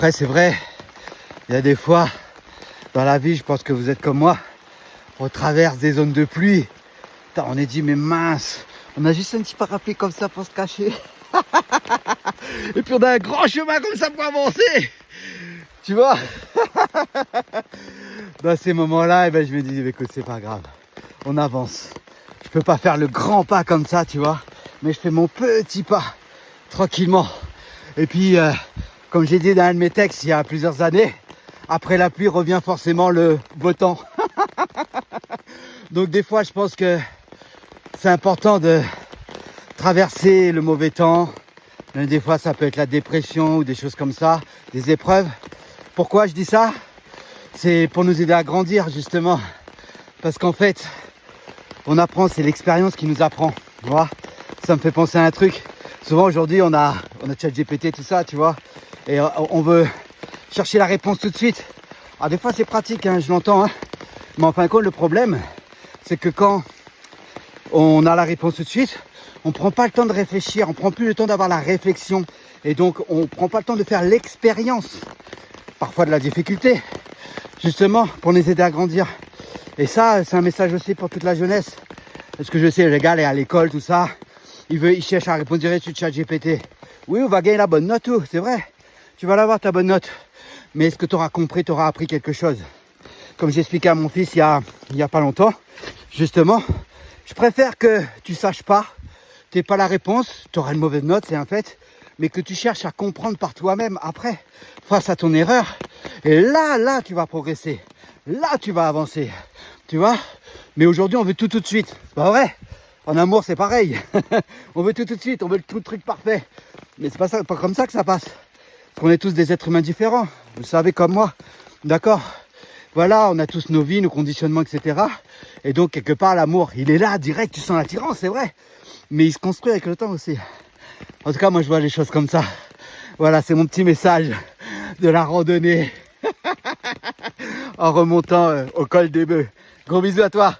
Après, c'est vrai, il y a des fois, dans la vie, je pense que vous êtes comme moi, on traverse des zones de pluie. Putain, on est dit, mais mince, on a juste un petit parapluie comme ça pour se cacher. Et puis on a un grand chemin comme ça pour avancer. Tu vois. Dans ces moments-là, eh ben, je me dis, écoute, c'est pas grave. On avance. Je peux pas faire le grand pas comme ça, tu vois. Mais je fais mon petit pas, tranquillement. Et puis, comme j'ai dit dans un de mes textes il y a plusieurs années, après la pluie revient forcément le beau temps. Donc des fois, je pense que c'est important de traverser le mauvais temps. Même des fois, ça peut être la dépression ou des choses comme ça, des épreuves. Pourquoi je dis ça? C'est pour nous aider à grandir, justement. Parce qu'en fait, on apprend, c'est l'expérience qui nous apprend. Tu vois, ça me fait penser à un truc. Souvent aujourd'hui, on a ChatGPT, tout ça, tu vois. Et on veut chercher la réponse tout de suite. Alors des fois, c'est pratique, hein, je l'entends. Hein. Mais en fin de compte, le problème, c'est que quand on a la réponse tout de suite, on prend pas le temps de réfléchir, on prend plus le temps d'avoir la réflexion. Et donc, on prend pas le temps de faire l'expérience, parfois de la difficulté, justement, pour nous aider à grandir. Et ça, c'est un message aussi pour toute la jeunesse. Parce que je sais, les gars, à l'école, tout ça, ils cherchent à répondre direct sur ChatGPT. Oui, on va gagner la bonne note, tout, c'est vrai. Tu vas l'avoir, ta bonne note. Mais est-ce que tu auras compris, tu auras appris quelque chose? Comme j'ai expliqué à mon fils il y a pas longtemps, justement, je préfère que tu saches pas, tu n'aies pas la réponse, tu auras une mauvaise note, c'est un fait, mais que tu cherches à comprendre par toi-même après, face à ton erreur. Et là, tu vas progresser. Là, tu vas avancer. Tu vois? Mais aujourd'hui, on veut tout de suite. C'est pas vrai? En amour, c'est pareil. On veut tout de suite, on veut tout le truc parfait. Mais c'est pas comme ça que ça passe. Parce qu'on est tous des êtres humains différents. Vous le savez comme moi. D'accord? Voilà, on a tous nos vies, nos conditionnements, etc. Et donc, quelque part, l'amour, il est là, direct, tu sens l'attirance, c'est vrai. Mais il se construit avec le temps aussi. En tout cas, moi, je vois les choses comme ça. Voilà, c'est mon petit message de la randonnée en remontant au col des Bœufs. Gros bisous à toi.